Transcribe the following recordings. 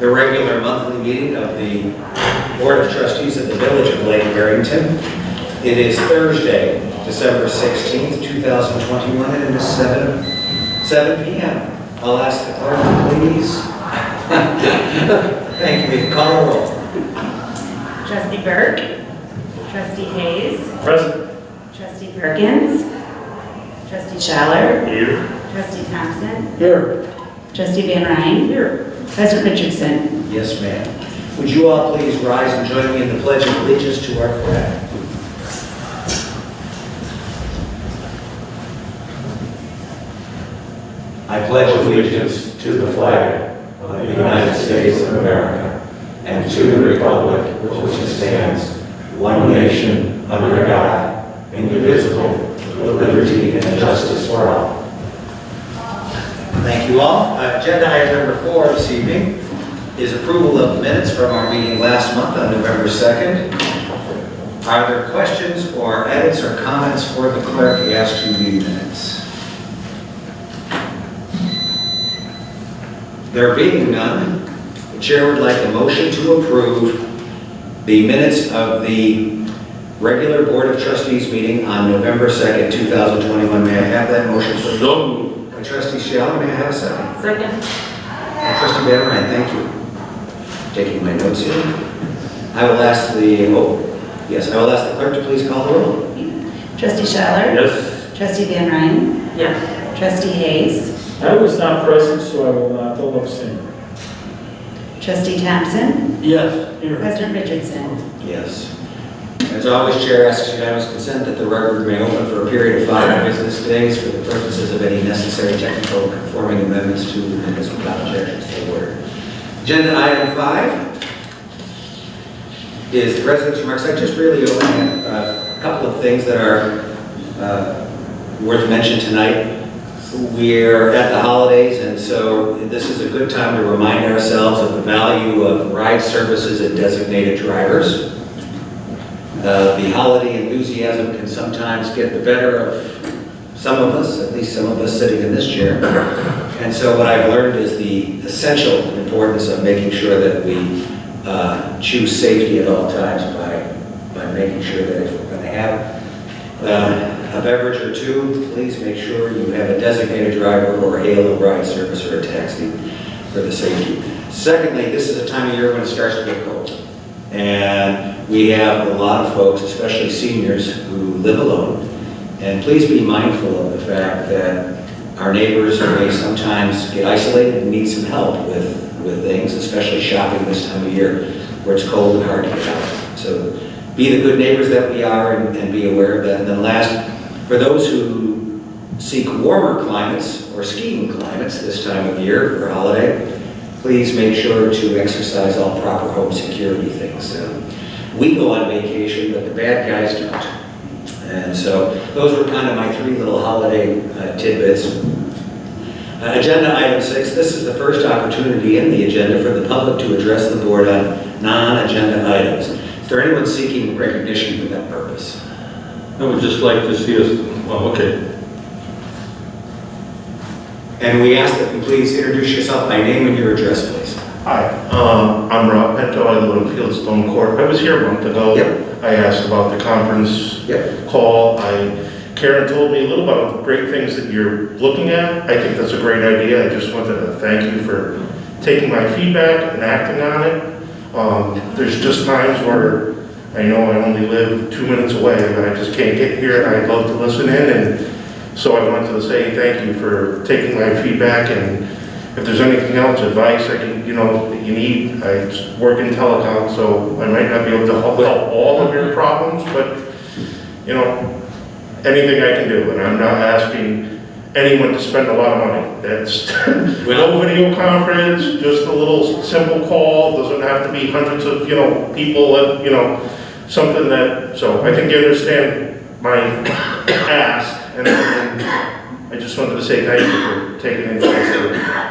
the regular monthly meeting of the Board of Trustees of the Village of Lake Barrington. It is Thursday, December 16th, 2021, and it is 7 p.m. I'll ask the clerk, please. Thank you. Call the roll. Trustee Burke. Trustee Hayes. Present. Trustee Perkins. Trustee Schaller. Here. Trustee Thompson. Here. Trustee Van Ryn. Here. President Richardson. Yes, ma'am. Would you all please rise and join me in the Pledge of Allegiance to our flag? I pledge allegiance to the flag of the United States of America and to the republic which stands, one nation, under God, indivisible, with liberty and justice for all. Thank you all. Agenda item number 4 this evening is approval of the minutes from our meeting last month on November 2nd. Are there questions or edits or comments for the clerk as to the minutes? There being none, the chair would like a motion to approve the minutes of the regular Board of Trustees meeting on November 2nd, 2021. May I have that motion, please? So moved. By Trustee Schaller, may I have a second? Second. By Trustee Van Ryn, thank you. Taking my notes here. I will ask the clerk to please call the roll. Trustee Schaller. Yes. Trustee Van Ryn. Yes. Trustee Hayes. I was not present, so I will not abstain. Trustee Thompson. Yes. Here. President Richardson. Yes. As always, Chair asks unanimous consent that the record remain open for a period of 5 business days for the purposes of any necessary technical conforming amendments to the minutes without objection. So ordered. Agenda item 5 is the President's remarks. I just really only have a couple of things that are worth mention tonight. We're at the holidays, and so this is a good time to remind ourselves of the value of ride services and designated drivers. The holiday enthusiasm can sometimes get the better of some of us, at least some of us sitting in this chair. And so what I've learned is the essential importance of making sure that we choose safety at all times by making sure that if we're going to have a beverage or two, please make sure you have a designated driver or hail a ride service or a taxi for the safety. Secondly, this is a time of year when it starts to get cold. And we have a lot of folks, especially seniors, who live alone. And please be mindful of the fact that our neighbors may sometimes get isolated and need some help with things, especially shopping this time of year where it's cold and hard to get out. So be the good neighbors that we are and be aware of that. And then last, for those who seek warmer climates or skiing climates this time of year for a holiday, please make sure to exercise all proper home security things. We go on vacation, but the bad guys don't. And so those were kind of my 3 little holiday tidbits. Agenda item 6, this is the first opportunity in the agenda for the public to address the board on non-agenda items. Is there anyone seeking recognition for that purpose? I would just like to see us, well, okay. And we ask that you please introduce yourself by name and your address, please. Hi, I'm Rob Pinto. I live in Fieldstone Court. I was here a month ago. Yep. I asked about the conference call. Karen told me a little about the great things that you're looking at. I think that's a great idea. I just wanted to thank you for taking my feedback and acting on it. There's just times where I know I only live 2 minutes away, but I just can't get here, and I'd love to listen in. And so I wanted to say thank you for taking my feedback, and if there's anything else, advice that you need, I work in telecom, so I might not be able to help all of your problems, but anything I can do. And I'm not asking anyone to spend a lot of money. That's no video conference, just a little simple call. Doesn't have to be hundreds of people. Something that. So I think you understand my ask, and I just wanted to say thank you for taking into consideration.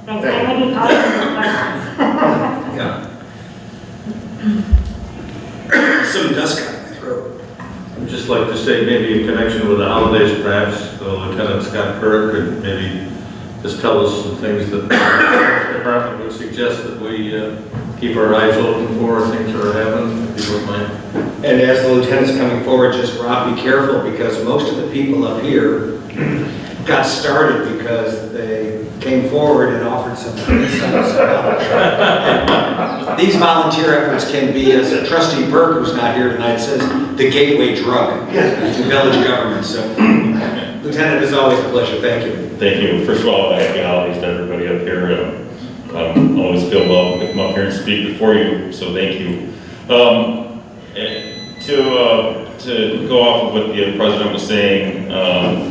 Thanks. I may be calling for questions. Yeah. Some dust got in my throat. I'd just like to say maybe in connection with the holidays, perhaps Lieutenant Scott Kirk could maybe just tell us some things that the department would suggest suggest that we keep our eyes open for things that are happening, if you don't mind. And as the lieutenant's coming forward, just Rob, be careful, because most of the people up here got started because they came forward and offered some insight, some help. These volunteer efforts can be, as a trustee Burke, who's not here tonight, says, the gateway drug to village government. So, Lieutenant, it's always a pleasure. Thank you. Thank you. First of all, happy holidays to everybody up here. Always feel welcome to come up here and speak before you, so thank you. To go off of what the president was saying,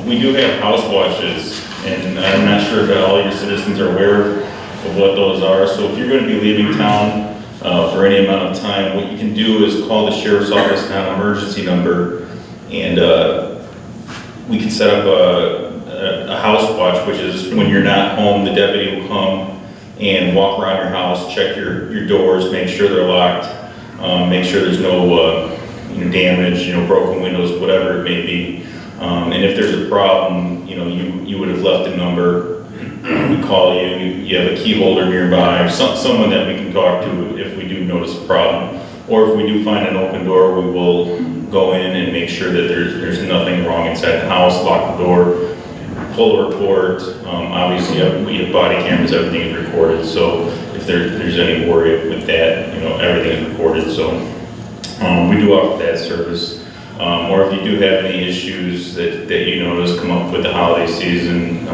we do have house watches, and I'm not sure if all your citizens are aware of what those are. So if you're going to be leaving town for any amount of time, what you can do is call the sheriff's office non-emergency number, and we can set up a house watch, which is when you're not home, the deputy will come and walk around your house, check your doors, make sure they're locked, make sure there's no damage, broken windows, whatever it may be. And if there's a problem, you would have left a number. We call you. You have a key holder nearby, or someone that we can talk to if we do notice a problem. Or if we do find an open door, we will go in and make sure that there's nothing wrong inside the house, lock the door, pull a report. Obviously, we have body cameras, everything is recorded. So if there's any worry with that, everything is recorded. So we do offer that service. Or if you do have any issues that you notice come up with the holiday season,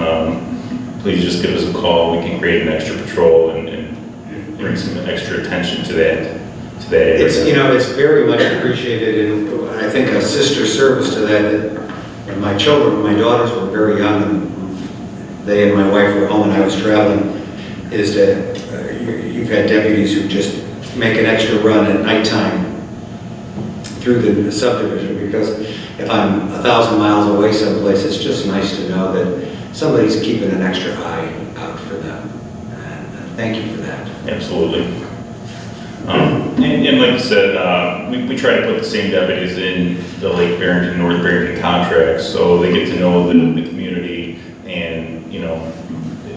please just give us a call. We can create an extra patrol and bring some extra attention to that area. It's very much appreciated, and I think a sister service to that when my daughters were very young, and they and my wife were home and I was traveling, is that you've had deputies who just make an extra run at nighttime through the subdivision, because if I'm 1,000 miles away someplace, it's just nice to know that somebody's keeping an extra eye out for them. And thank you for that. Absolutely. And like you said, we try to put the same deputies in the Lake Barrington, North Barrington contracts, so they get to know the community, and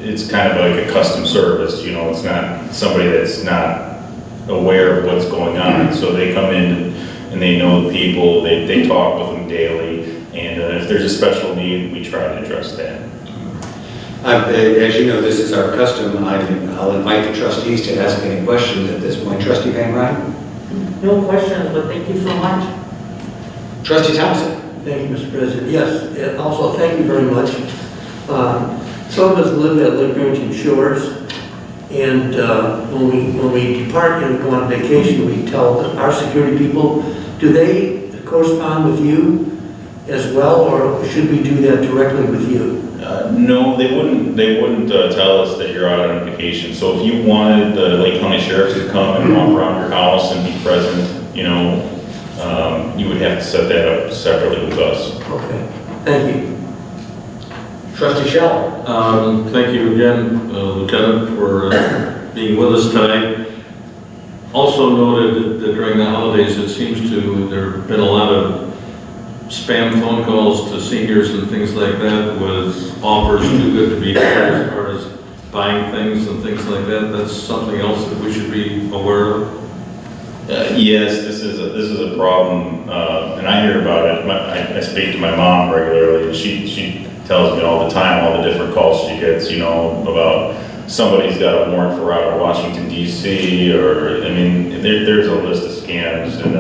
it's kind of like a custom service. It's not somebody that's not aware of what's going on, so they come in and they know the people, they talk with them daily, and if there's a special need, we try to address that. As you know, this is our custom. I'll invite the trustees to ask any questions at this point. Trustee Van Ryn? No questions, but thank you so much. Trustee Thompson? Thank you, Mr. President. Yes, and also thank you very much. Some of us live at Lake Barrington Shores, and when we depart and go on vacation, we tell our security people, do they correspond with you as well, or should we do that directly with you? No, they wouldn't tell us that you're out on vacation. So if you wanted the Lake County Sheriff to come and walk around your house and be present, you would have to set that up separately with us. Okay, thank you. Trustee Scheller? Thank you again, Lieutenant, for being with us tonight. Also noted that during the holidays, it seems there have been a lot of spam phone calls to seniors and things like that with offers too good to be true as far as buying things and things like that. That's something else that we should be aware of. Yes, this is a problem, and I hear about it. I speak to my mom regularly, and she tells me all the time all the different calls she gets, about somebody's got a warrant for out of Washington, D.C., or, there's a list of scams, and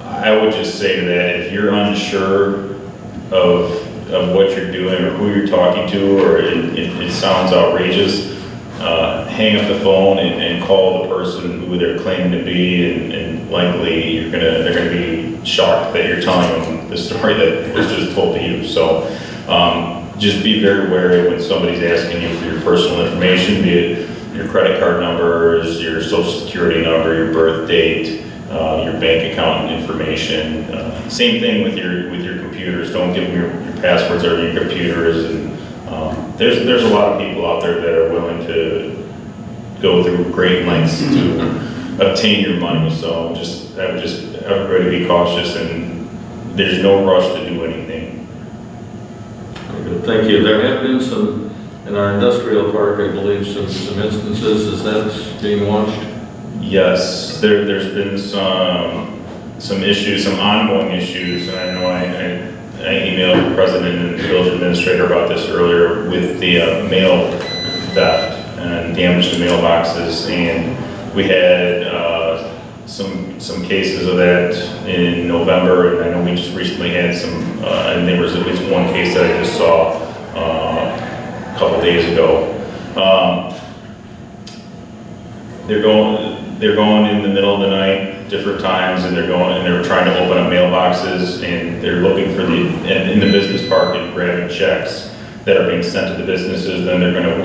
I would just say to that, if you're unsure of what you're doing or who you're talking to, or it sounds outrageous, hang up the phone and call the person who they're claiming to be, and likely they're gonna be shocked that you're telling them the story that was just told to you. So just be very wary when somebody's asking you for your personal information, be it your credit card numbers, your social security number, your birth date, your bank account information. Same thing with your computers. Don't give them your passwords or your computers. And there's a lot of people out there that are willing to go through great lengths to obtain your money. So I would just everybody be cautious, and there's no rush to do anything. Very good. Thank you. There have been some In our industrial park, I believe some instances, is that being watched? Yes, there's been some issues, some ongoing issues, and I know I emailed the president and the village administrator about this earlier with the mail theft and damage to mailboxes, and we had some cases of that in November, and I know we just recently had some, and there was at least one case that I just saw a couple days ago. They're going in the middle of the night, different times, and they're trying to open up mailboxes, and they're looking for in the business park and grabbing checks that are being sent to the businesses. Then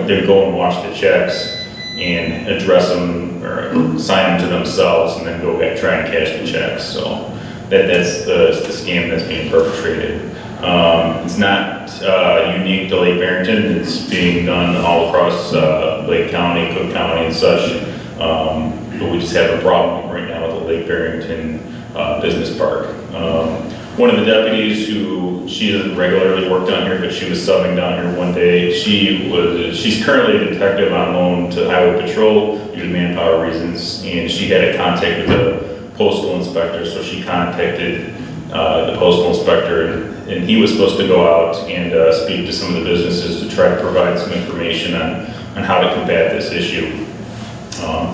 they go and wash the checks and address them or sign them to themselves, and then go try and cash the checks. So that's the scam that's being perpetrated. It's not unique to Lake Barrington. It's being done all across Lake County, Cook County, and such. But we just have a problem right now with the Lake Barrington Business Park. One of the deputies she doesn't regularly work down here, but she was subbing down here one day. She's currently a detective on loan to Highway Patrol due to manpower reasons, and she had a contact with the postal inspector, so she contacted the postal inspector, and he was supposed to go out and speak to some of the businesses to try to provide some information on how to combat this issue.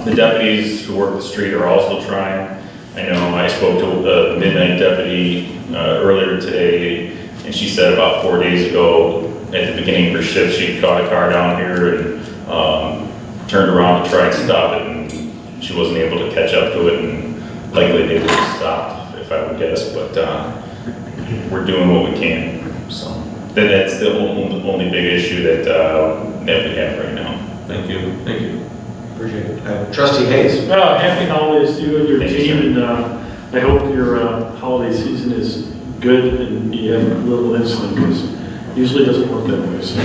The deputies who work the street are also trying. I know I spoke to the midnight deputy earlier today, and she said about 4 days ago, at the beginning of her shift, she caught a car down here and turned around to try and stop it, and she wasn't able to catch up to it, and likely they would have stopped, if I would guess, but we're doing what we can. So that's the only big issue that we have right now. Thank you. Thank you. Appreciate it. Trustee Hayes. Happy holidays to you and your Thank you, team, sir. and I hope your holiday season is good and you have little insulin, because it usually doesn't work that way. So.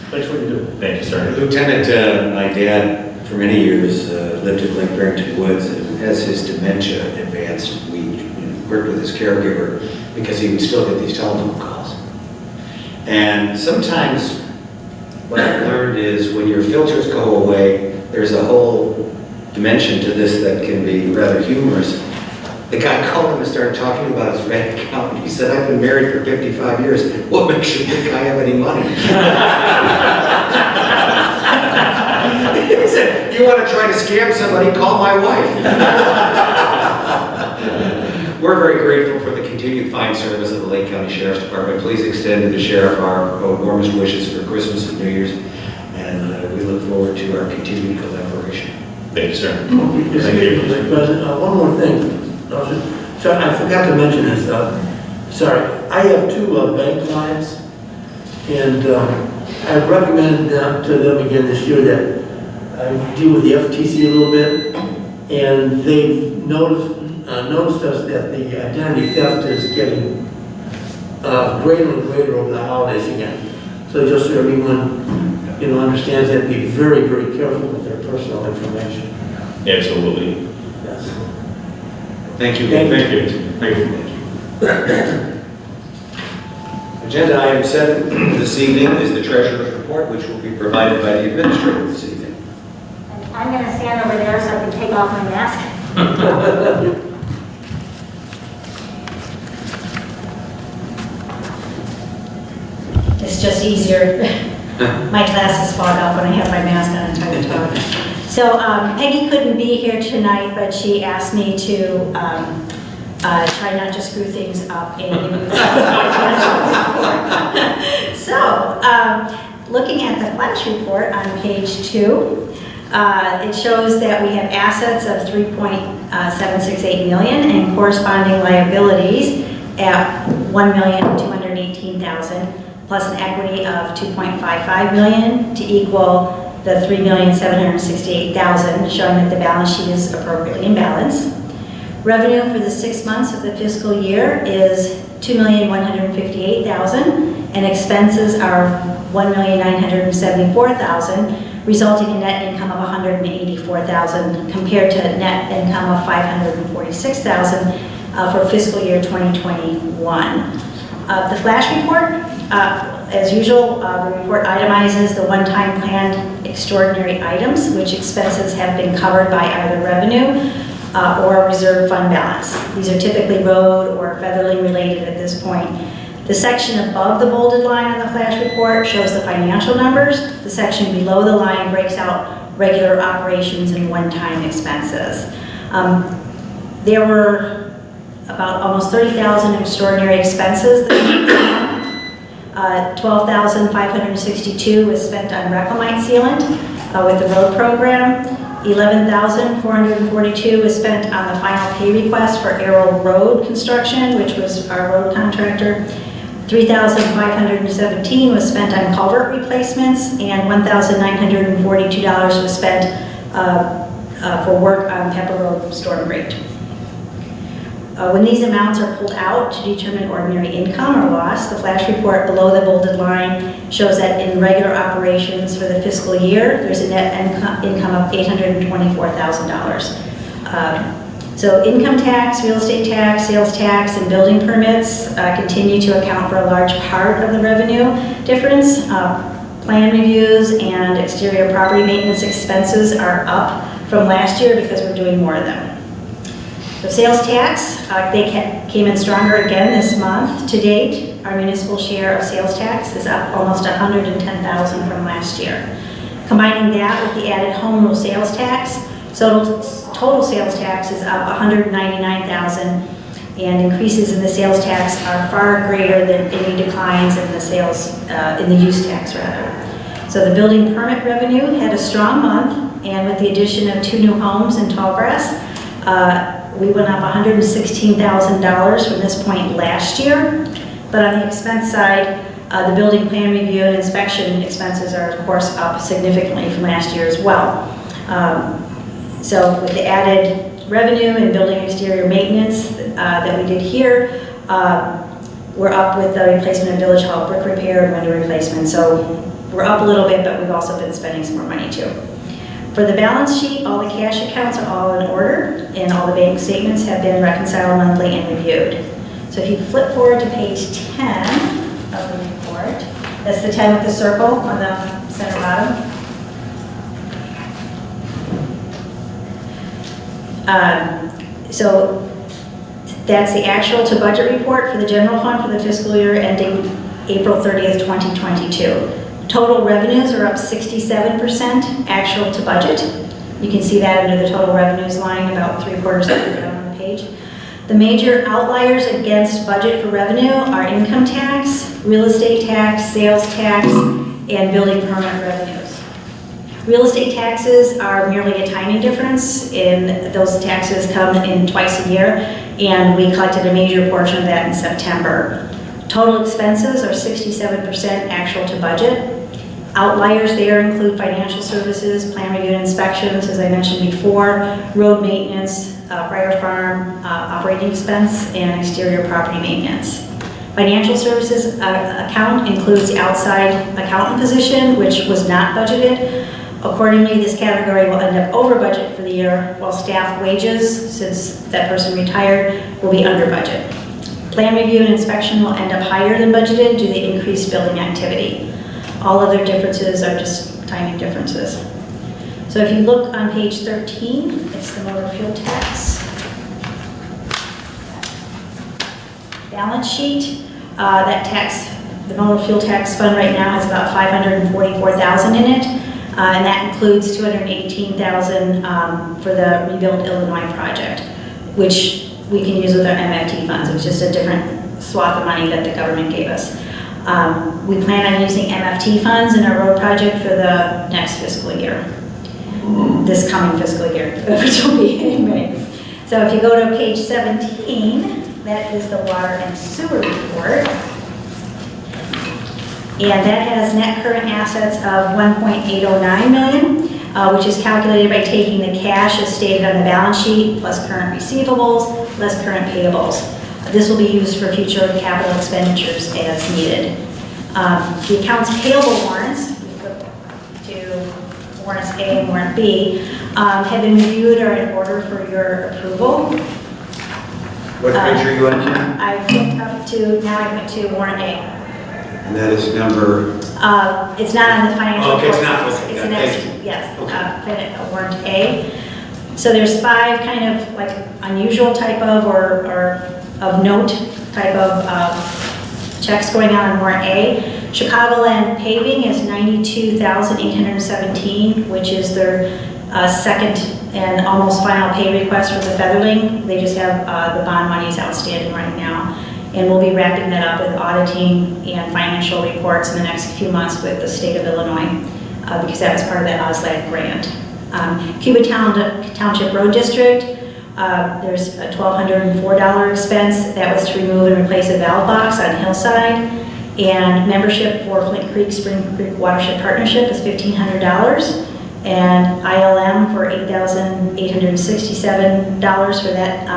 Thanks for what you do. Thank you, sir. Lieutenant, my dad, for many years, lived in Lake Barrington Woods, and as his dementia advanced, we worked with his caregiver because he would still get these telephone calls. And sometimes what I've learned is when your filters go away, there's a whole dimension to this that can be rather humorous. The guy called him and started talking about his bank account. He said, "I've been married for 55 years. What makes you think I have any money?" He said, "You want to try to scam somebody, call my wife." We're very grateful for the continued fine service of the Lake County Sheriff's Department. Please extend to the sheriff our warmest wishes for Christmas and New Year's, and we look forward to our continued collaboration. Thank you, sir. Thank you. Mr. President, one more thing. So I forgot to mention this. Sorry, I have two bank clients, and I've recommended to them again this year that I deal with the FTC a little bit, and they've noticed us that the identity theft is getting greater and greater over the holidays again. So just so everyone understands that, be very, very careful with their personal information. Absolutely. Yes. Thank you. Thank Thank you. Thank you. Agenda item 7 this evening is the treasurer's report, which will be provided by the administrator this evening. I'm going to stand over there so I can take off my mask. It's just easier. My glasses fog up when I have my mask on and try to talk. So Peggy couldn't be here tonight, but she asked me to try not to screw things up and give you So, looking at the flash report on page 2, it shows that we have assets of $3.768 million and corresponding liabilities at $1,218,000, plus an equity of $2.55 million to equal the $3,768,000, showing that the balance sheet is appropriately in balance. Revenue for the 6 months of the fiscal year is $2,158,000, and expenses are $1,974,000, resulting in net income of $184,000 compared to net income of $546,000 for fiscal year 2021. The flash report, As usual, the report itemizes the one-time planned extraordinary items, which expenses have been covered by either revenue or reserve fund balance. These are typically road or federally related at this point. The section above the bolded line on the flash report shows the financial numbers. The section below the line breaks out regular operations and one-time expenses. There were about almost 30,000 extraordinary expenses. 12,562 was spent on reclamite sealant with the road program. 11,442 was spent on the final pay request for Arrow Road construction, which was our road contractor. 3,517 was spent on culvert replacements, and $1,942 was spent for work on Pepper Road storm grate. When these amounts are pulled out to determine ordinary income or loss, the flash report below the bolded line shows that in regular operations for the fiscal year, there's a net income of $824,000. So income tax, real estate tax, sales tax, and building permits continue to account for a large part of the revenue difference. Plan reviews and exterior property maintenance expenses are up from last year because we're doing more of them. So sales tax, they came in stronger again this month. To date, our municipal share of sales tax is up almost $110,000 from last year. Combining that with the added home rule sales tax, so total sales tax is up $199,000, and increases in the sales tax are far greater than any declines in the sales, in the use tax rather. So the building permit revenue had a strong month, and with the addition of 2 new homes in Tallgrass, we went up $116,000 from this point last year. But on the expense side, the building plan review and inspection expenses are of course up significantly from last year as well. So with the added revenue and building exterior maintenance that we did here, we're up with the replacement of Village Hall brick repair and window replacement. So we're up a little bit, but we've also been spending some more money too. For the balance sheet, all the cash accounts are all in order, and all the bank statements have been reconciled monthly and reviewed. So if you flip forward to page 10 of the report, that's the 10 with the circle on the center bottom. So that's the actual to budget report for the general fund for the fiscal year ending April 30th, 2022. Total revenues are up 67% actual to budget. You can see that under the total revenues line about 3/4 of the way down on the page. The major outliers against budget for revenue are income tax, real estate tax, sales tax, and building permit revenues. Real estate taxes are merely a timing difference, and those taxes come in twice a year, and we collected a major portion of that in September. Total expenses are 67% actual to budget. Outliers there include financial services, plan review and inspections, as I mentioned before, road maintenance, fire farm operating expense, and exterior property maintenance. Financial services account includes the outside accountant position, which was not budgeted. Accordingly, this category will end up over budget for the year, while staff wages, since that person retired, will be under budget. Plan review and inspection will end up higher than budgeted due to the increased building activity. All other differences are just timing differences. So if you look on page 13, it's the motor fuel tax. Balance sheet, that tax, the motor fuel tax fund right now has about $544,000 in it, and that includes $218,000 for the Rebuild Illinois project, which we can use with our MFT funds. It was just a different swath of money that the government gave us. We plan on using MFT funds in our road project for the next fiscal year, this coming fiscal year, which will be in May. So if you go to page 17, that is the water and sewer report. And that has net current assets of $1.809 million, which is calculated by taking the cash as stated on the balance sheet, plus current receivables, less current payables. This will be used for future capital expenditures as needed. The accounts payable warrants, we flip to warrants A and warrant B, have been reviewed or in order for your approval. What page are you on, Jim? I flipped up to, now I went to warrant A. And that is number, It's not on the financial Oh, okay, it's not. reports. Okay, It's got the it. next, Thank you. yes, Okay. warrant A. So there's 5 kind of like unusual type of or of note type of checks going on warrant A. Chicagoland paving is $92,817, which is their second and almost final pay request for the Featherling. They just have the bond monies outstanding right now. And we'll be wrapping that up with auditing and financial reports in the next few months with the state of Illinois, because that was part of that OSLAD grant. Cuba Township Road District, there's a $1,204 expense. That was to remove and replace a valve box on Hillside. And membership for Flint Creek Spring Creek Watershed Partnership is $1,500. And ILM for $8,867 for that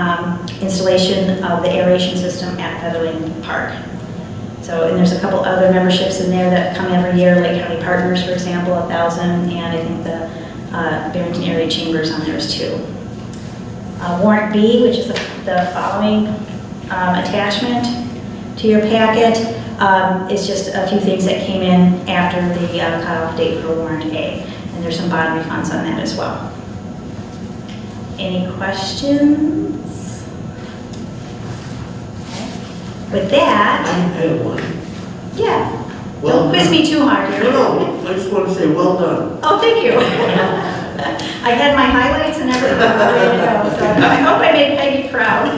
installation of the aeration system at Featherling Park. So, and there's a couple other memberships in there that come every year, Lake County Partners, for example, 1,000, and I think the Barrington Area Chambers on theirs too. Warrant B, which is the following attachment to your packet, is just a few things that came in after the cutoff date for warrant A. And there's some bond refunds on that as well. Any questions? With I that, have one. yeah. Well Don't quiz done. me too hard here. No, I just want to say, well done. Oh, thank you. I had my highlights and everything ready to go, so I hope I made Peggy proud.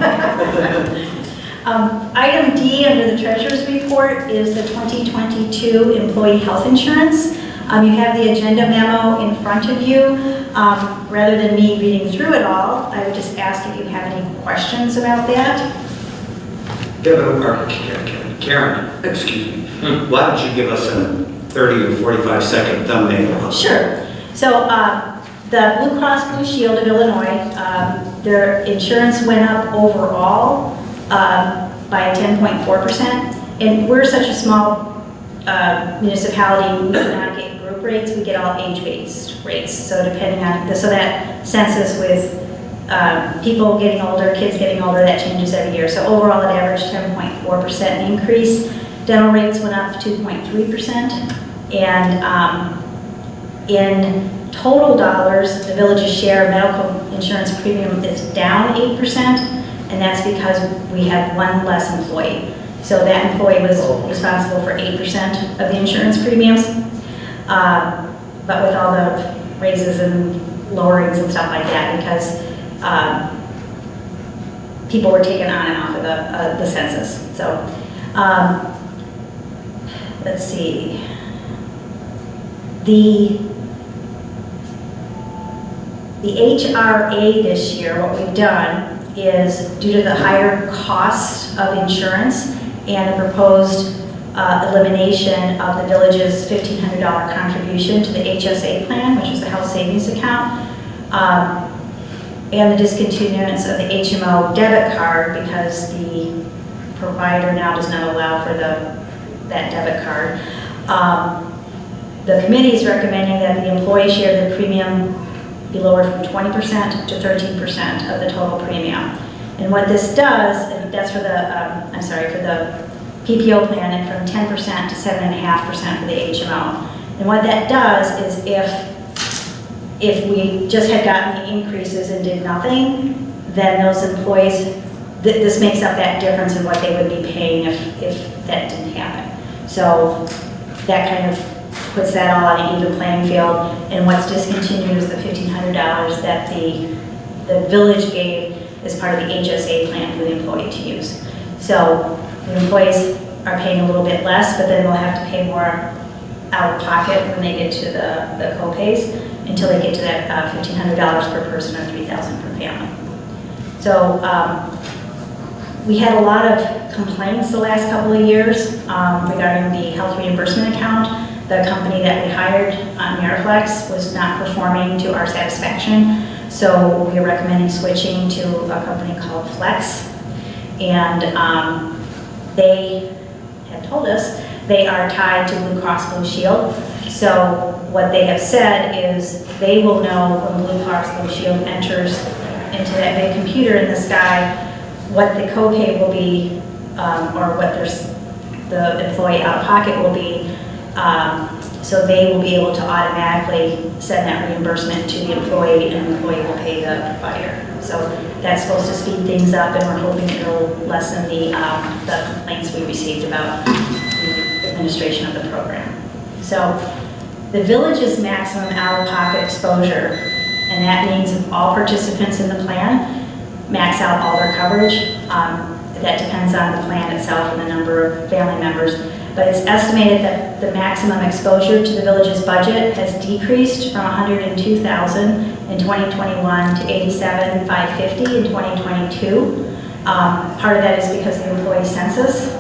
Item D under the treasurer's report is the 2022 employee health insurance. You have the agenda memo in front of you. Rather than me reading through it all, I would just ask if you have any questions about that. Karen, excuse me, why don't you give us a 30 or 45 second thumbnail? Sure. So the Blue Cross Blue Shield of Illinois, their insurance went up overall by 10.4%. And we're such a small municipality, we do not get group rates, we get all age-based rates. So depending on, so that census with people getting older, kids getting older, that changes every year. So overall, it averaged 10.4% increase. Dental rates went up 2.3%. And in total dollars, the village's share of medical insurance premium is down 8%. And that's because we had one less employee. So that employee was responsible for 8% of the insurance premiums. But with all the raises and lowerings and stuff like that, because people were taken on and off of the census. So let's see. The HRA this year, what we've done is due to the higher cost of insurance and the proposed elimination of the village's $1,500 contribution to the HSA plan, which is the health savings account, and the discontinuance of the HMO debit card because the provider now does not allow for that debit card. The committee is recommending that the employee share of the premium be lowered from 20% to 13% of the total premium. And what this does, and that's for the, for the PPO plan, and from 10% to 7.5% for the HMO. And what that does is if we just had gotten the increases and did nothing, then those employees, this makes up that difference in what they would be paying if that didn't happen. So that kind of puts that all on an even playing field. And what's discontinued is the $1,500 that the village gave as part of the HSA plan for the employee to use. So the employees are paying a little bit less, but then they'll have to pay more out of pocket when they get to the co-pays until they get to that $1,500 per person or $3,000 per family. So we had a lot of complaints the last couple of years regarding the health reimbursement account. The company that we hired, Miraflex, was not performing to our satisfaction. So we are recommending switching to a company called Flex. And they have told us they are tied to Blue Cross Blue Shield. So what they have said is they will know when Blue Cross Blue Shield enters into that big computer in the sky what the copay will be, or what the employee out-of-pocket will be. So they will be able to automatically send that reimbursement to the employee, and the employee will pay the provider. So that's supposed to speed things up, and we're hoping it'll lessen the complaints we received about the administration of the program. So the village's maximum out-of-pocket exposure, and that means all participants in the plan max out all their coverage. That depends on the plan itself and the number of family members. But it's estimated that the maximum exposure to the village's budget has decreased from $102,000 in 2021 to $87,550 in 2022. Part of that is because of the employee census,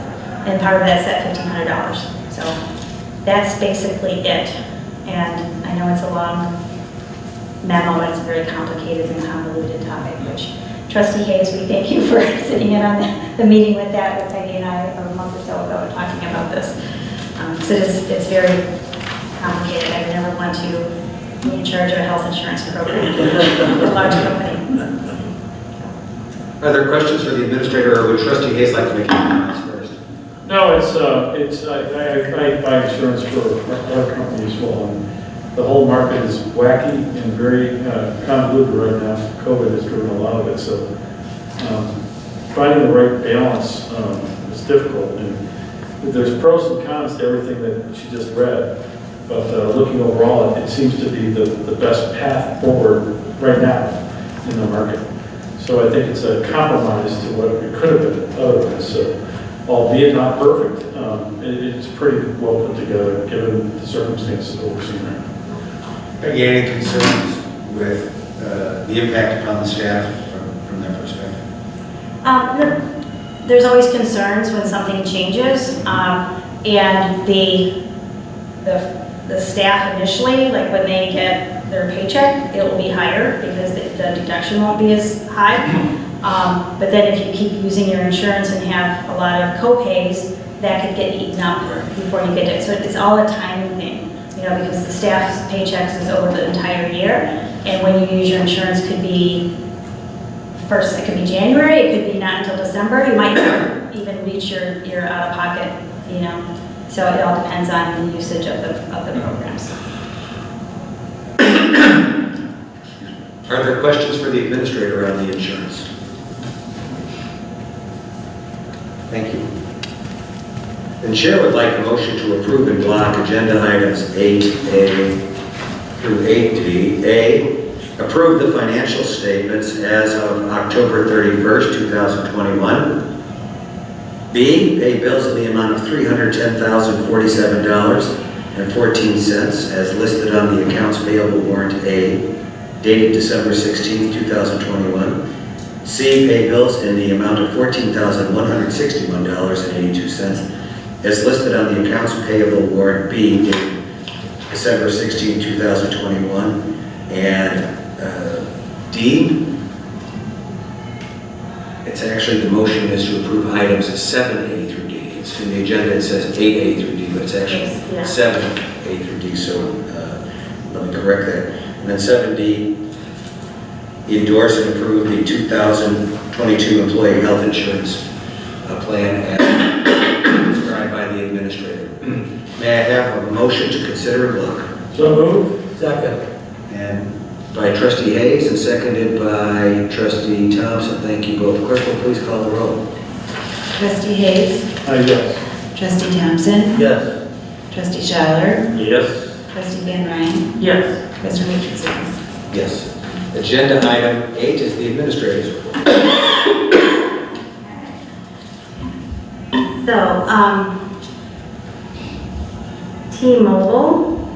and part of that's at $1,500. So that's basically it. And I know it's a long memo, but it's a very complicated and convoluted topic, which Trustee Hayes, we thank you for sitting in on the meeting with that with Peggy and I a month or so ago talking about this. So it's very complicated. I would never want to be in charge of a health insurance program in a large company. Are there questions for the administrator, or would Trustee Hayes like to make any comments first? No, I buy insurance for our company as well. And the whole market is wacky and very convoluted right now. COVID has driven a lot of it, so finding the right balance is difficult. And there's pros and cons to everything that she just read, but looking overall, it seems to be the best path forward right now in the market. So I think it's a compromise to what it could have been otherwise. So, albeit not perfect, it's pretty well put together given the circumstances that we're seeing right now. Peggy, any concerns with the impact upon the staff from their perspective? There's always concerns when something changes, and the staff initially, like when they get their paycheck, it will be higher because the deduction won't be as high. But then if you keep using your insurance and have a lot of co-pays, that could get eaten up before you get it. So it's all a timing thing. Because the staff's paychecks is over the entire year, and when you use your insurance, could be first, it could be January, it could be not until December, you might not even reach your out-of-pocket, so it all depends on the usage of the programs. Are there questions for the administrator on the insurance? Thank you. And Chair would like a motion to approve in block agenda items 8A through 8D. A, approve the financial statements as of October 31st, 2021. B, pay bills in the amount of $310,047.14 as listed on the accounts payable warrant A, dated December 16th, 2021. C, pay bills in the amount of $14,161.82 as listed on the accounts payable warrant B, dated December 16, 2021. And D, it's actually, the motion is to approve items 7A through D. It's in the agenda, it says 8A through D, but it's actually 7A through D, so let me correct that. And then 7D, endorse and approve the 2022 employee health insurance plan as described by the administrator. May I have a motion to consider in block? So moved. Second. And by Trustee Hayes and seconded by Trustee Thompson. Thank you both. Clerk will please call the roll. Trustee Hayes. Yes. Trustee Thompson. Yes. Trustee Schuyler. Yes. Trustee Van Ryn. Yes. Mr. Richardson. Yes. Agenda item 8 is the administrator's report. So, T-Mobile,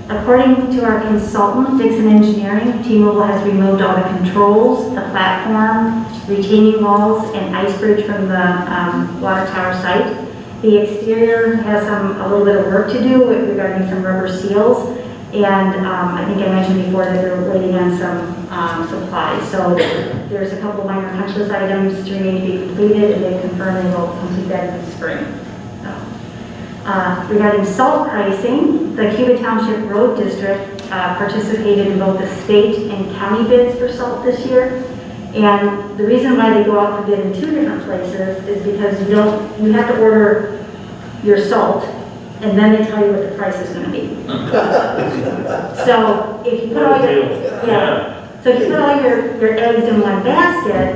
according to our consultant, Dixon Engineering, T-Mobile has removed all the controls, the platform, retaining walls, and ice bridge from the water tower site. The exterior has a little bit of work to do regarding some rubber seals, and I think I mentioned before that they're waiting on some supplies. So there's a couple minor punch list items to remain to be completed, and they confirm they will complete that in the spring. So, regarding salt pricing, the Cuba Township Road District participated in both the state and county bids for salt this year. And the reason why they go out for bid in two different places is because you have to order your salt, and then they tell you what the price is gonna be. So if you put all your, so if you put all your eggs in one basket,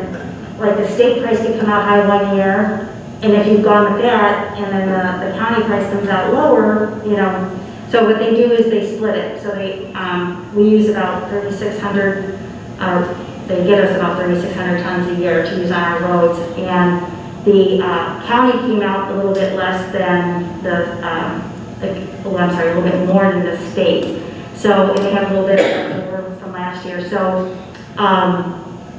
like the state price could come out high one year, and if you've gone with that, and then the county price comes out lower, you know, so what they do is they split it. So we use about 3,600, they get us about 3,600 tons a year to use on our roads, and the county came out a little bit less than a little bit more than the state. So, and they have a little bit more from last year. So,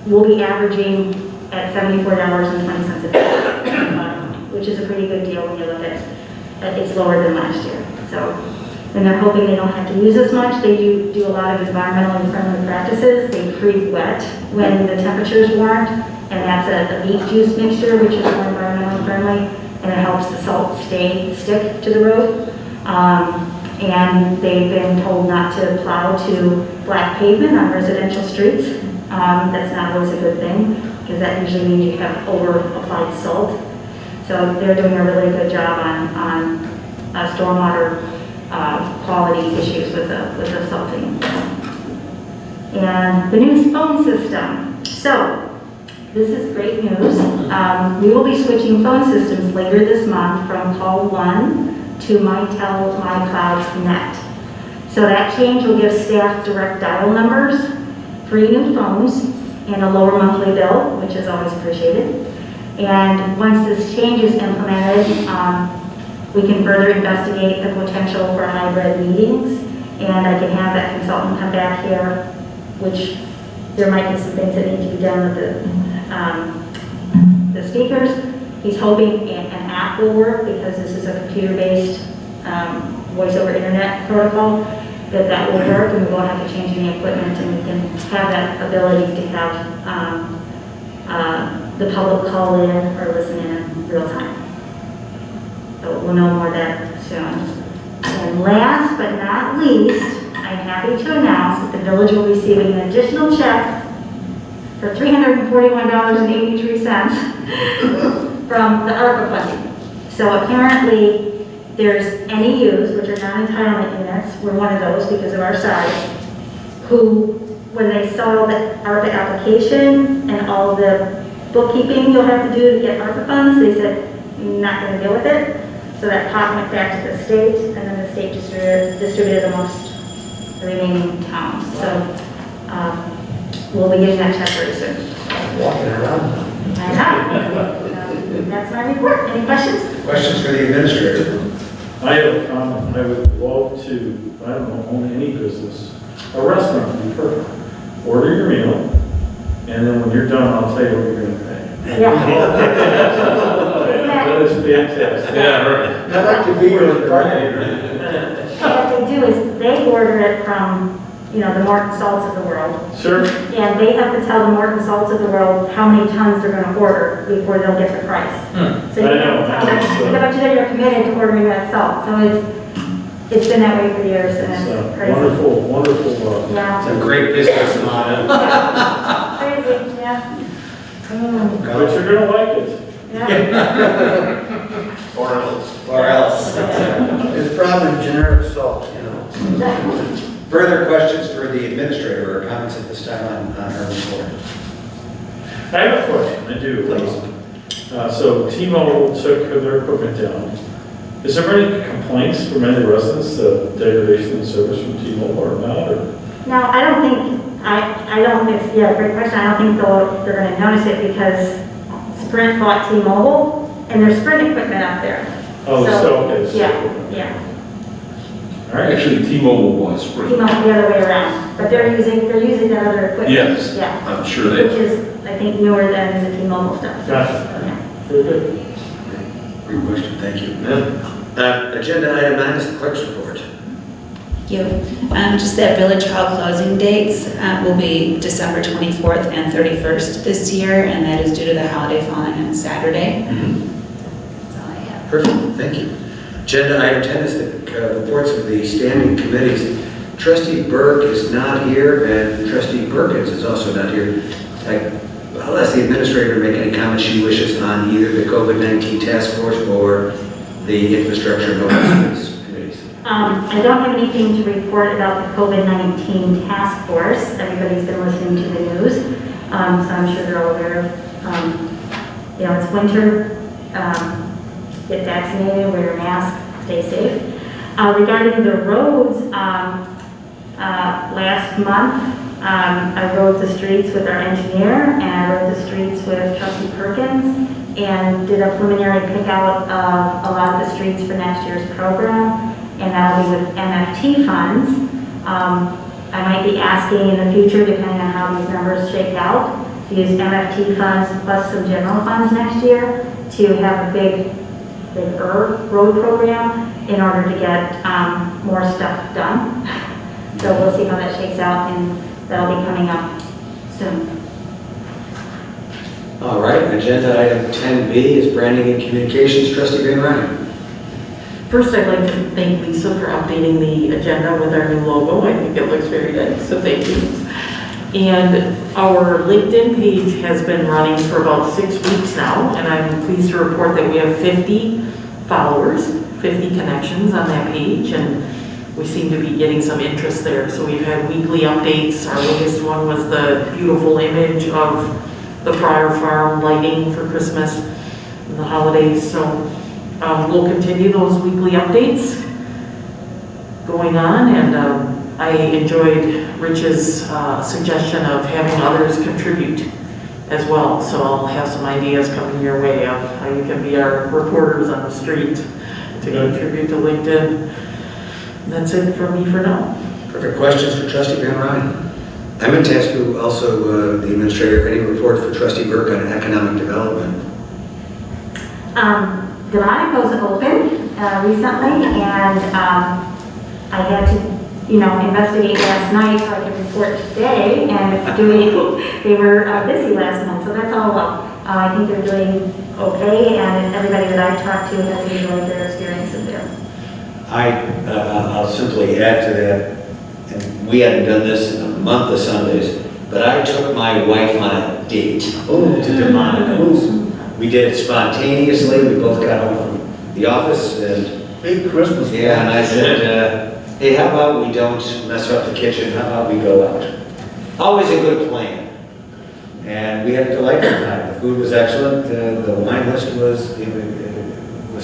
we'll be averaging at $74.20 a ton, which is a pretty good deal when you look at it's lower than last year. So, and they're hoping they don't have to use as much. They do a lot of environmentally friendly practices. They pre-wet when the temperatures warrant, and that's a beet juice mixture, which is more environmentally friendly, and it helps the salt stick to the road. And they've been told not to plow to black pavement on residential streets. That's not always a good thing, because that usually means you have over-applied salt. So they're doing a really good job on stormwater quality issues with the salting. And the new phone system. So this is great news. We will be switching phone systems later this month from Call One to MyTel MyCloud.net. So that change will give staff direct dial numbers, free new phones, and a lower monthly bill, which is always appreciated. And once this change is implemented, we can further investigate the potential for hybrid meetings, and I can have that consultant come back here, which there might be some things that need to be done with the speakers. He's hoping an app will work, because this is a computer-based voice over internet protocol, that will work, and we won't have to change any equipment, and we can have that ability to have the public call in or listen in real time. So we'll know more of that soon. And last but not least, I'm happy to announce that the village will be receiving an additional check for $341.83 from the ARPA funding. So apparently, there's NEUs, which are non-entitlement units, we're one of those because of our size, who, when they saw the ARPA application and all the bookkeeping you'll have to do to get ARPA funds, they said, not going to deal with it. So that pot went back to the state, and then the state distributed amongst the remaining towns. So we'll be getting that check very soon. Walking around. I know. That's my report. Any questions? Questions for the administrator? I have a comment. I would love to, I don't know, own any business. A restaurant would be perfect. Order your meal, and then when you're done, I'll tell you what you're going to pay. Yeah. That is fantastic. Yeah, right. I'd like to be your partner. What they do is they order it from, you know, the Morton Salts of the world. Sure. And they have to tell the Morton Salts of the world how many tons they're going to order before they'll get the price. So you I have know. to tell them, but you know you're committed to ordering that salt. So it's been that way for years, and it's crazy. Wonderful, wonderful. Yeah. It's a great business model. Crazy, yeah. But you're going to like it. Yeah. Or else. It's probably generic salt, you know. Further questions for the administrator or comments at this time on her report? I have a question, I do. Please. So T-Mobile took their equipment down. Is there any complaints from any residents of degradation in service from T-Mobile or not? Or? No, I don't think, yeah, great question. I don't think they're going to notice it, because Sprint bought T-Mobile, and there's Sprint equipment out there. Oh, so okay. So, Yeah. All right. Actually, T-Mobile was Sprint. T-Mobile the other way around, but they're using that other equipment. Yes, Yeah. I'm sure they Which is, I think, newer than the T-Mobile stuff. Gotcha. Yeah. Very good. Great question, thank you. Agenda item 9 is the clerk's report. Thank you. Just that village hall closing dates will be December 24th and 31st this year, and that is due to the holiday falling on Saturday. That's all I have. Perfect, thank you. Agenda item 10 is the reports of the standing committees. Trustee Burke is not here, and Trustee Perkins is also not here. I'll ask the administrator to make any comments she wishes on either the COVID-19 task force or the infrastructure and open space committees. I don't have anything to report about the COVID-19 task force. Everybody's been listening to the news, so I'm sure they're all aware of, it's winter, get vaccinated, wear a mask, stay safe. Regarding the roads, last month, I rode the streets with our engineer, and I rode the streets with Trustee Perkins, and did a preliminary pick out of a lot of the streets for next year's program, and that'll be with MFT funds. I might be asking in the future, depending on how these numbers shake out, to use MFT funds plus some general funds next year to have a bigger road program in order to get more stuff done. So we'll see how that shakes out, and that'll be coming up soon. All right, agenda item 10B is branding and communications. Trustee Van Ryn. First, I'd like to thank Lisa for updating the agenda with our new logo. I think it looks very good, so thank you. And our LinkedIn page has been running for about 6 weeks now, and I'm pleased to report that we have 50 followers, 50 connections on that page, and we seem to be getting some interest there. So we've had weekly updates. Our latest one was the beautiful image of the Friar Farm lighting for Christmas and the holidays. So we'll continue those weekly updates going on, and I enjoyed Rich's suggestion of having others contribute as well. So I'll have some ideas coming your way of how you can be our reporters on the street to contribute to LinkedIn. And that's it for me for now. Perfect. Questions for Trustee Van Ryn? I meant to ask you also, the administrator, any report for Trustee Burke on economic development? Delmonico's open recently, and I had to, investigate last night so I could report today, and they were busy last month, so that's all well. I think they're doing okay, and everybody that I've talked to has enjoyed their experiences there. I'll simply add to that, and we hadn't done this in a month of Sundays, but I took my wife on a date to Delmonico's. We did it spontaneously. We both got home from the office, and Big Christmas. yeah, and I said, hey, how about we don't mess up the kitchen? How about we go out? Always a good plan. And we had a delightful time. The food was excellent. The wine list was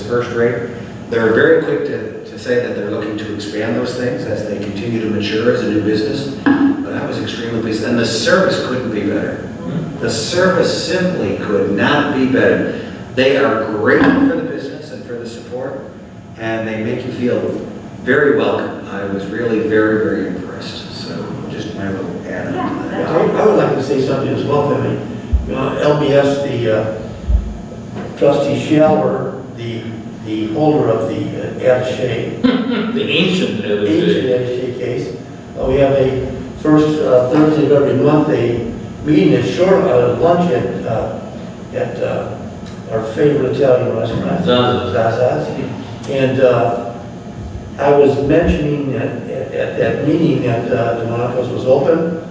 first rate. They were very quick to say that they're looking to expand those things as they continue to mature as a new business. But I was extremely pleased. And the service couldn't be better. The service simply could not be better. They are grateful for the business and for the support, and they make you feel very welcome. I was really very, very impressed. So just my little add-on to that. I would like to say something as well, Timmy. LBS, the trustee Sheller, the holder of the attaché, The ancient attaché case. We have a first Thursday of every month a meeting at lunch at our favorite Italian restaurant, Zaza's. And I was mentioning at that meeting that Delmonico's was open,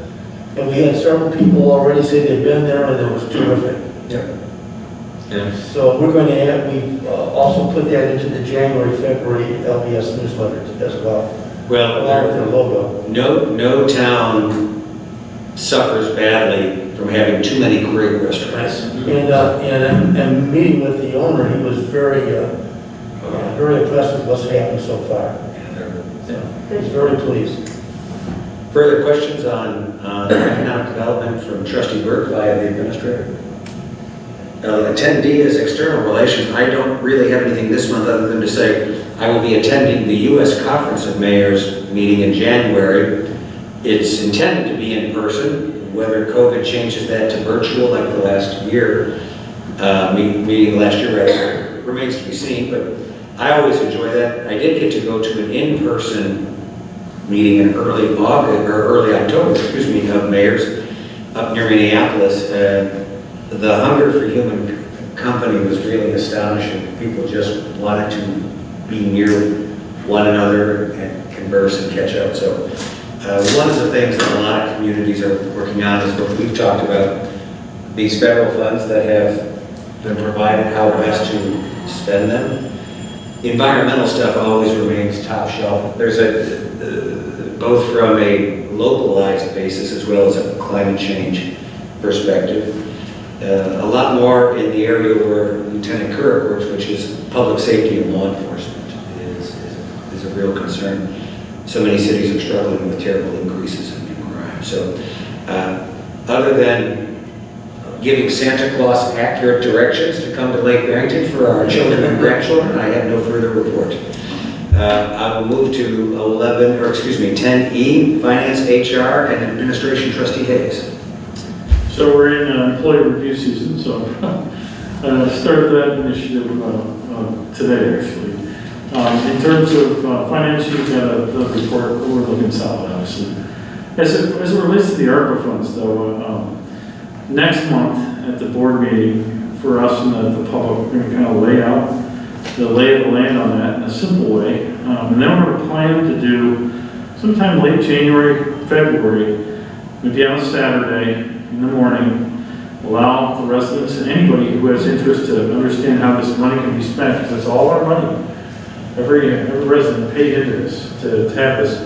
and we had several people already say they've been there, and it was terrific. Yeah. So we're going to add, we also put that into the January, February LBS newsletter as well. Well, Along with the logo. no town suffers badly from having too many great restaurants. And meeting with the owner, he was very impressed with what's happened so far. So he's very pleased. Further questions on economic development from Trustee Burke via the administrator? 10D is external relations. I don't really have anything this month other than to say I will be attending the U.S. Conference of Mayors meeting in January. It's intended to be in person. Whether COVID changes that to virtual like the last year, meeting last year, rather, remains to be seen, but I always enjoy that. I did get to go to an in-person meeting in early October, of mayors up near Minneapolis, and the hunger for human company was really astonishing. People just wanted to be near one another and converse and catch up. So one of the things that a lot of communities are working on is what we've talked about, these federal funds that have been provided, how best to spend them. environmental stuff always remains top shelf. There's both from a localized basis as well as a climate change perspective. A lot more in the area where Lieutenant Kirk works, which is public safety and law enforcement, is a real concern. So many cities are struggling with terrible increases in crime. So other than giving Santa Claus accurate directions to come to Lake Barrington for our children and grandchildren, I have no further report. I will move to 10E, Finance, HR, and Administration, Trustee Hayes. So we're in employee review season, so started that initiative today, actually. In terms of finance, you've got the report, we're looking solid, obviously. As it relates to the ARPA funds, though, next month at the board meeting, for us and the public, we're going to kind of lay out the lay of the land on that in a simple way. And then we're going to plan to do sometime late January, February, maybe on a Saturday in the morning, allow the residents and anybody who has interest to understand how this money can be spent, because it's all our money. Every resident paid into this to have this,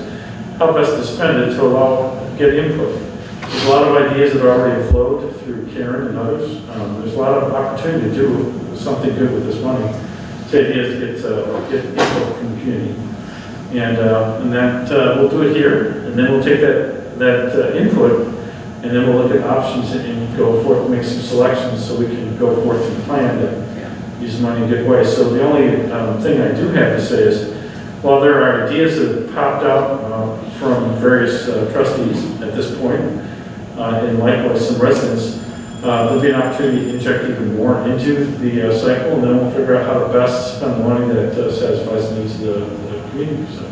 help us to spend it, to get input. There's a lot of ideas that are already afloat through Karen and others. There's a lot of opportunity to do something good with this money. The idea is to get input from the community. And that we'll do it here, and then we'll take that input, and then we'll look at options and go forth and make some selections so we can go forth and plan to use money in good ways. So the only thing I do have to say is, while there are ideas that have popped out from various trustees at this point, and likewise some residents, there'll be an opportunity to inject even more into the cycle, and then we'll figure out how to best spend the money that satisfies the needs of the community. So.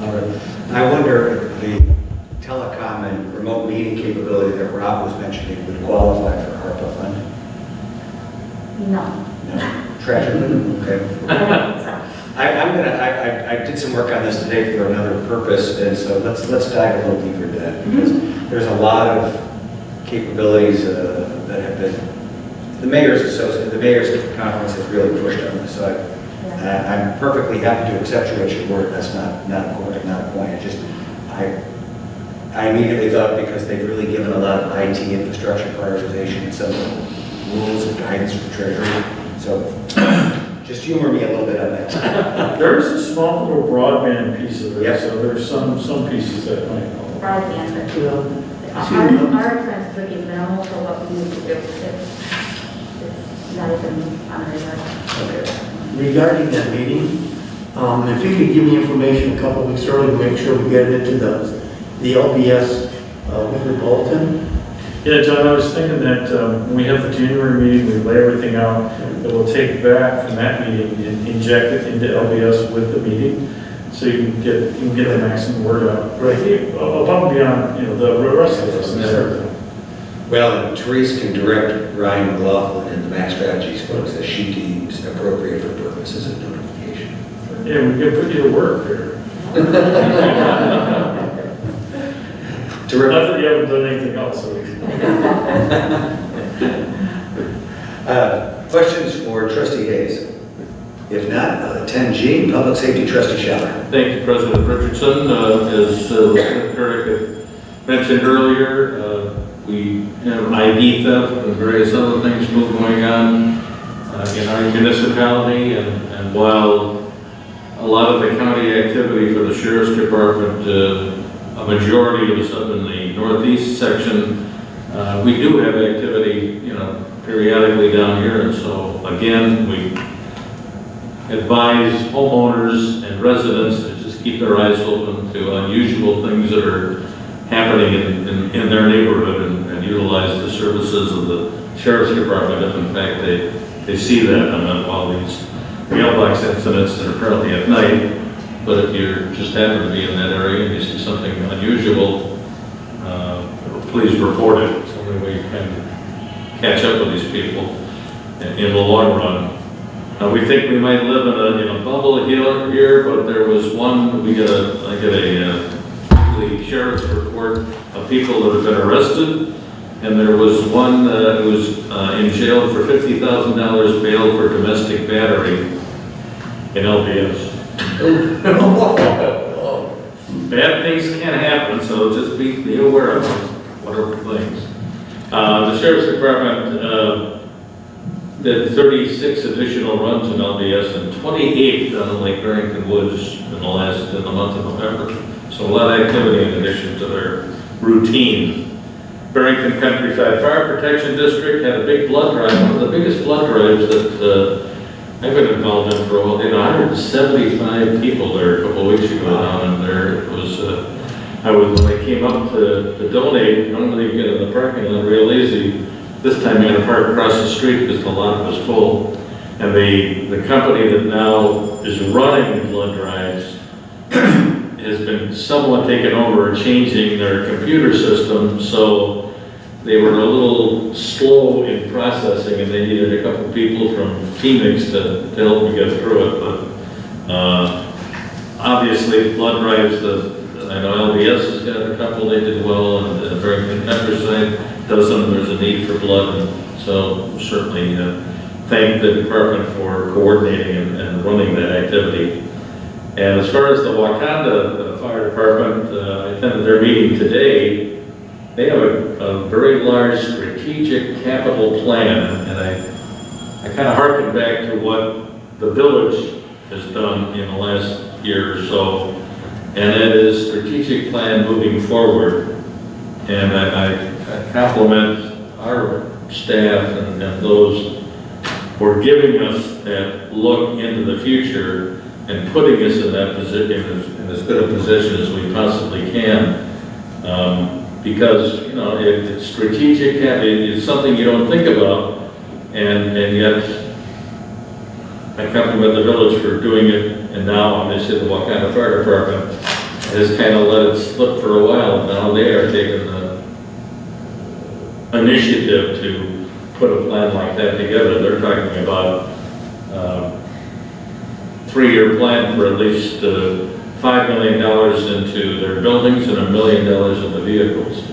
All right. I wonder if the telecom and remote meeting capability that Rob was mentioning would qualify for ARPA funding? No. No. Tragically? Okay. I did some work on this today for another purpose, and so let's dive a little deeper into that, because there's a lot of capabilities that have been, the mayor's conference has really pushed on this, so I'm perfectly happy to accept you at your word. That's not a point. I immediately thought, because they've really given a lot of IT infrastructure prioritization and some of the rules and guidance for the treasury, so just humor me a little bit on that. There's a small little broadband piece of it, Yep. so there's some pieces that might. Broadband, but our expenses would be minimal for what we need to do. It's not even on the radar. Okay. Regarding that meeting, if you could give me information a couple weeks early to make sure we get it into the LPS weekly bulletin. Yeah, John, I was thinking that when we have the January meeting, we lay everything out, that we'll take back from that meeting and inject it into LBS with the meeting, so you can get the maximum word out. Right. Above and beyond, the rest of us and everything. Well, and Therese can direct Ryan McLaughlin and the Max Strategies folks as she deems appropriate for purposes of notification. Yeah, we can put you to work here. Terrific. Not that you haven't done anything else. Questions for Trustee Hayes? If not, 10G, Public Safety Trustee Scheller. Thank you, President Richardson. As Lieutenant Kirk had mentioned earlier, we have ID theft and various other things going on in our municipality, and while a lot of the county activity for the Sheriff's Department, a majority is up in the northeast section, we do have activity, periodically down here, and so again, we advise homeowners and residents to just keep their eyes open to unusual things that are happening in their neighborhood, and utilize the services of the Sheriff's Department if in fact they see that, and all these mailbox incidents that are currently at night. But if you just happen to be in that area and you see something unusual, please report it. It's the only way you can catch up with these people in the long run. We think we might live in a bubble here, but there was one, I get the sheriff's report of people that have been arrested, and there was one who was in jail for $50,000 bail for domestic battery. in LBS. Bad things can happen, so just be aware of whatever things. The Sheriff's Department did 36 additional runs in LBS and 28 down in Lake Barrington Woods in the month of November. So a lot of activity in addition to their routine. Barrington Countryside Fire Protection District had a big blood drive, one of the biggest blood drives that I've been involved in for a while. They had 175 people there a couple of weeks ago down in there. It was, when I came up to donate, normally you get in the parking lot real easy. This time I had to park across the street because the lot was full. And the company that now is running the blood drives has been somewhat taken over, changing their computer system, so they were a little slow in processing, and they needed a couple people from Phoenix to help me get through it. But obviously, blood drives, I know LBS has got a couple, they did well, and Barrington Countryside does them. There's a need for blood, and so certainly thank the department for coordinating and running that activity. And as far as the Wakanda Fire Department, I attended their meeting today. They have a very large strategic capital plan, and I kind of harken back to what the village has done in the last year or so, and that is strategic plan moving forward. And I compliment our staff and those who are giving us that look into the future and putting us in that position, in as good a position as we possibly can. Because, you know, it's strategic, it's something you don't think about, and yet I compliment the village for doing it, and now obviously the Wakanda Fire Department has kind of let it slip for a while, and now they are taking the initiative to put a plan like that together. They're talking about 3-year plan for at least $5 million into their buildings and $1 million in the vehicles.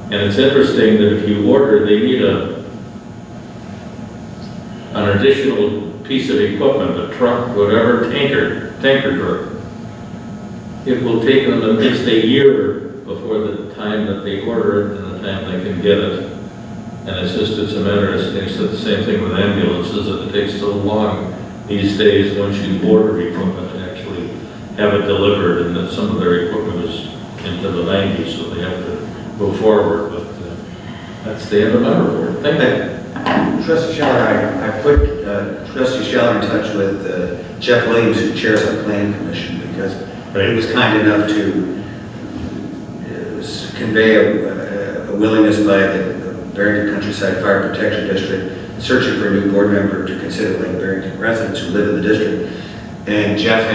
And it's interesting that if you order, they need an additional piece of equipment, a truck, whatever, tanker truck. It will take them at least a year before the time that they order it and the time they can get it. And it's a matter of, it's the same thing with ambulances, that it takes so long these days once you order equipment to actually have it delivered, and that some of their equipment is into the 90s, so they have to move forward. But that's the end of my report. Thank you. Trustee Scheller, I put Trustee Scheller in touch with Jeff Williams, who chairs our planning commission, because he was kind enough to convey a willingness by the Barrington Countryside Fire Protection District searching for a new board member to consider Lake Barrington residents who live in the district. And Jeff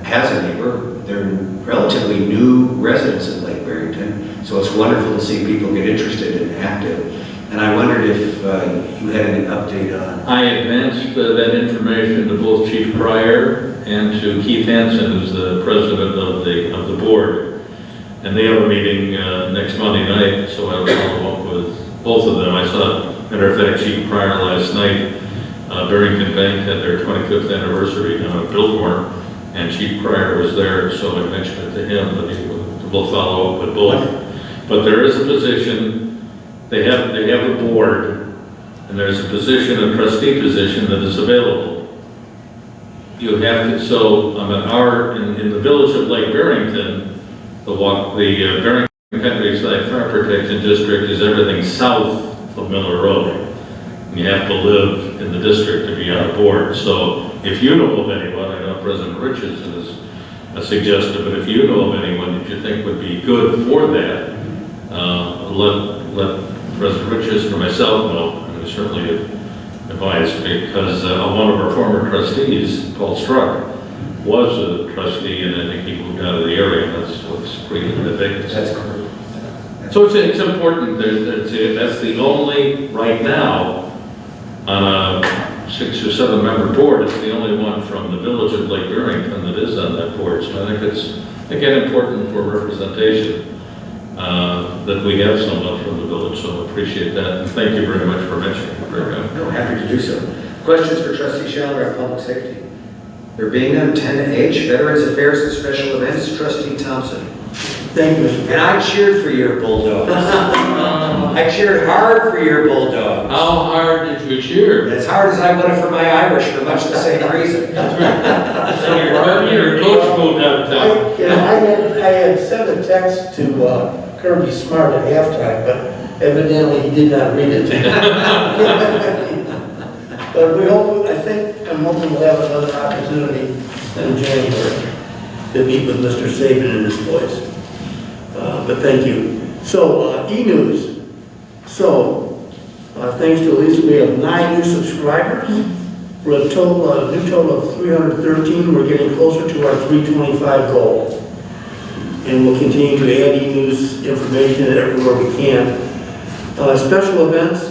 has a neighbor. They're relatively new residents of Lake Barrington, so it's wonderful to see people get interested and active. And I wondered if you had any update on... I advanced that information to both Chief Pryor and to Keith Hansen, who's the president of the board. And they have a meeting next Monday night, so I'll follow up with both of them. I saw, matter of fact, Chief Pryor last night. Barrington Bank had their 25th anniversary down at Biltmore, and Chief Pryor was there, so I mentioned it to him, but we'll follow up with both. But there is a position, they have a board, and there's a position, a trustee position that is available. You have to, so in the village of Lake Barrington, the Barrington Countryside Fire Protection District is everything south of Miller Road. And you have to live in the district to be on a board. So if you know of anyone, I know President Richards has suggested, but if you know of anyone that you think would be good for that, let President Richards or myself know, and we certainly advise, because one of our former trustees, Paul Struck, was a trustee, and I think he moved out of the area, and that's what's created the vacancy. That's correct. So it's important. That's the only, right now, on a 6 or 7 member board, it's the only one from the village of Lake Barrington that is on that board. So I think it's, again, important for representation that we have someone from the village, so I appreciate that. And thank you very much for mentioning it. No, happy to do so. Questions for Trustee Scheller on public safety? There being none, 10H, Veterans Affairs and Special Events, Trustee Thompson. Thank you, Mr. And I cheered for your Bulldogs. I cheered hard for your Bulldogs. How hard did you cheer? As hard as I would have for my Irish for much the same reason. So your coach moved out of town. I had sent a text to Kirby Smart at halftime, but evidently he did not read it. But I'm hoping we'll have another opportunity in January to meet with Mr. Saban and his boys. But thank you. So, e-news. So, thanks to Elise, we have 9 new subscribers. For a new total of 313. We're getting closer to our 325 goal. And we'll continue to add e-news information everywhere we can. Special events.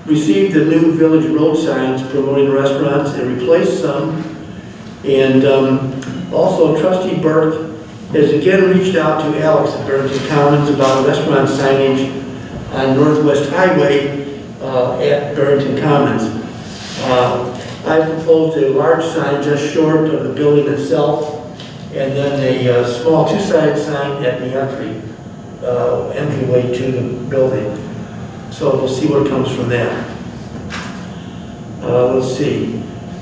Received the new village road signs promoting restaurants and replaced some. And also Trustee Burke has again reached out to Alex at Barrington Commons about restaurant signage on Northwest Highway at Barrington Commons. I proposed a large sign just short of the building itself, and then a small 2-sided sign at the entryway to the building. So we'll see what comes from that. Let's see.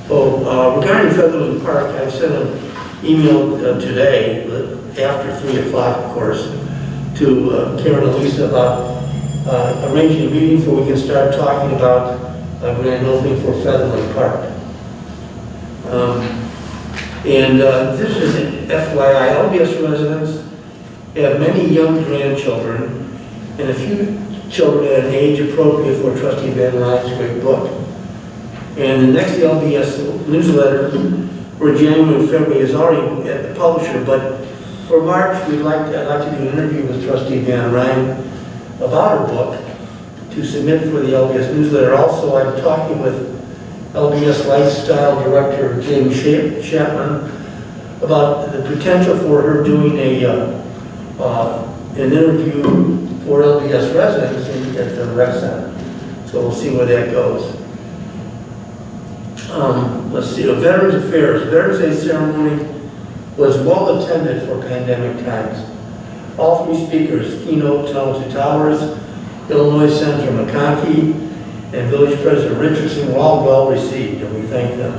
Regarding Featherland Park, I sent an email today, after 3 o'clock, of course, to Karen and Lisa about arranging a meeting so we can start talking about a grand opening for Featherland Park. This is an FYI, LBS residents have many young grandchildren and a few children at an age appropriate for Trustee Van Ryn's great book. And the next LBS newsletter for January and February is already at the publisher, but for March, I'd like to do an interview with Trustee Van Ryn about her book to submit for the LBS newsletter. Also, I'm talking with LBS Lifestyle Director James Chapman about the potential for her doing an interview for LBS residents at the rec center. So we'll see where that goes. Let's see, Veterans Affairs. Veterans Day ceremony was well attended for pandemic times. All 3 speakers, keynote Tunnel to Towers, Illinois Senator McConkey, and Village President Richardson were all well received, and we thank them.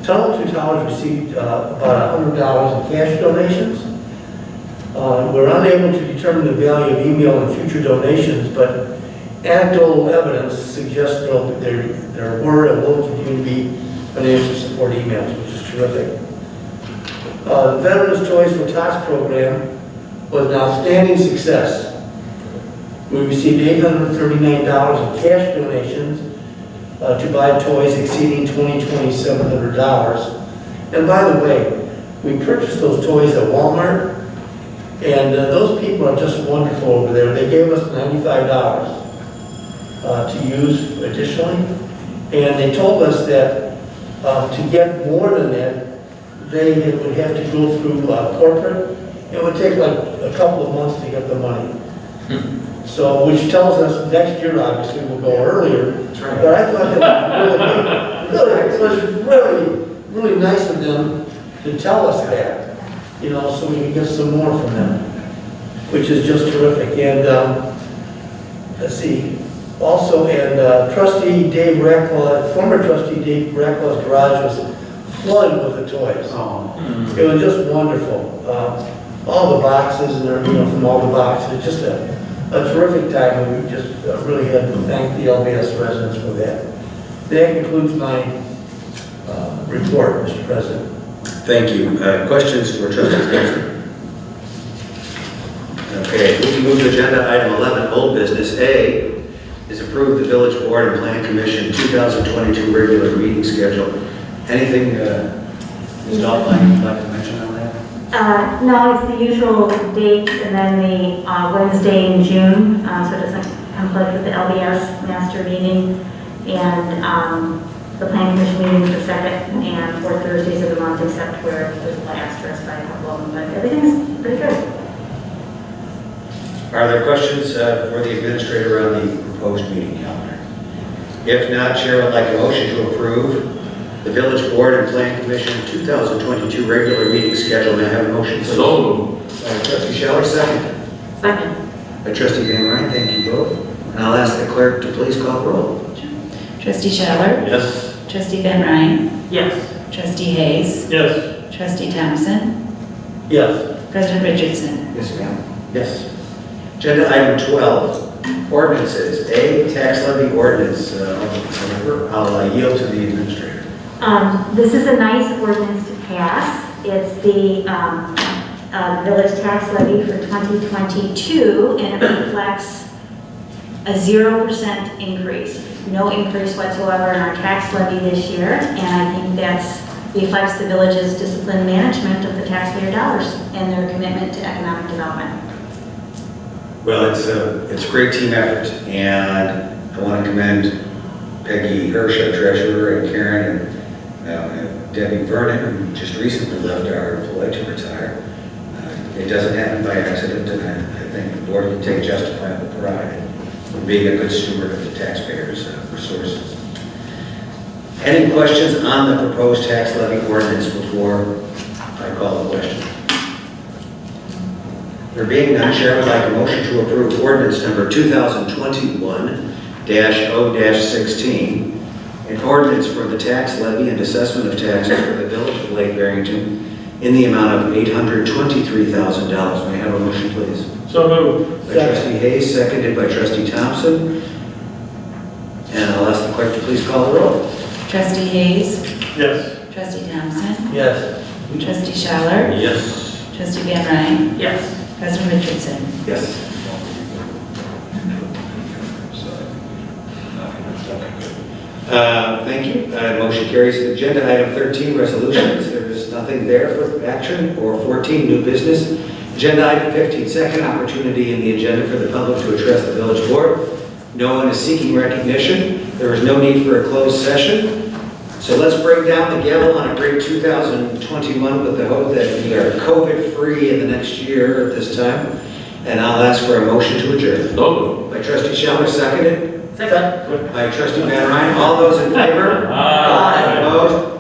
Tunnel to Towers received about $100 in cash donations. We're unable to determine the value of email and future donations, but anecdotal evidence suggests there were and will continue to be financial support emails, which is terrific. The Veterans Toys for Tots program was an outstanding success. We received $839 in cash donations to buy toys exceeding $2,700. And by the way, we purchased those toys at Walmart, and those people are just wonderful over there. They gave us $95 to use additionally, and they told us that to get more than that, they would have to go through corporate. It would take like a couple of months to get the money. So, which tells us next year, obviously, we'll go earlier. That's right. But I thought that it was really nice of them to tell us that, you know, so we can get some more from them, which is just terrific. And let's see, also, and Trustee Dave Racklaw, former Trustee Dave Racklaw's garage was flooded with the toys. Oh. It was just wonderful. All the boxes, and from all the boxes, just a terrific time, and we just really had to thank the LBS residents for that. That concludes my report, Mr. President. Thank you. Questions for Trustee Thompson? Okay, we move to agenda item 11, old business. A is approve the Village Board and Plan Commission 2022 regular meeting schedule. Anything, Ms. Dalton, you'd like to mention on that? No, it's the usual dates, and then the Wednesday in June, so it doesn't conflict with the LBS master meeting, and the planning commission meetings are second and fourth Thursdays of the month, except where there's a asterisk by a couple of them, but everything's pretty good. Are there questions for the administrator on the proposed meeting calendar? If not, Chair would like a motion to approve the the Village Board and Plan Commission 2022 regular meeting schedule. May I have a motion, please? So moved. By Trustee Scheller, second. Second. By Trustee Van Ryn, thank you both. And I'll ask the clerk to please call the roll. Trustee Scheller? Yes. Trustee Van Ryn? Yes. Trustee Hayes? Yes. Trustee Thompson? Yes. President Richardson? Yes, ma'am. Yes. Agenda item 12, ordinances. A, tax levy ordinance. I'll yield to the administrator. This is a nice ordinance to pass. It's the village tax levy for 2022, and it reflects a 0% increase. No increase whatsoever in our tax levy this year, and I think that reflects the village's disciplined management of the taxpayer dollars and their commitment to economic development. Well, it's a great team effort, and I want to commend Peggy Hirsch, our treasurer, and Karen and Debbie Vernon, who just recently left our employee to retire. It doesn't happen by accident, and I think the board can take justifiable pride in being a good steward of the taxpayers' resources. Any questions on the proposed tax levy ordinance before I call the question? There being none, Chair would like a motion to approve ordinance number 2021-0-16, an ordinance for the tax levy and assessment of taxes for the village of Lake Barrington in the amount of $823,000. May I have a motion, please? So moved. By Trustee Hayes, seconded by Trustee Thompson. And I'll ask the clerk to please call the roll. Trustee Hayes? Yes. Trustee Thompson? Yes. Trustee Scheller? Yes. Trustee Van Ryn? Yes. President Richardson? Yes. Thank you. Motion carries. Agenda item 13, resolutions. There is nothing there for action. Or 14, new business. Agenda item 15, second opportunity in the agenda for the public to address the village board. No one is seeking recognition. There is no need for a closed session. So let's bring down the gavel on a great 2021 with the hope that we are COVID-free in the next year at this time. And I'll ask for a motion to adjourn. So moved. By Trustee Scheller, seconded. Second. By Trustee Van Ryn. All those in favor? Aye. Opposed?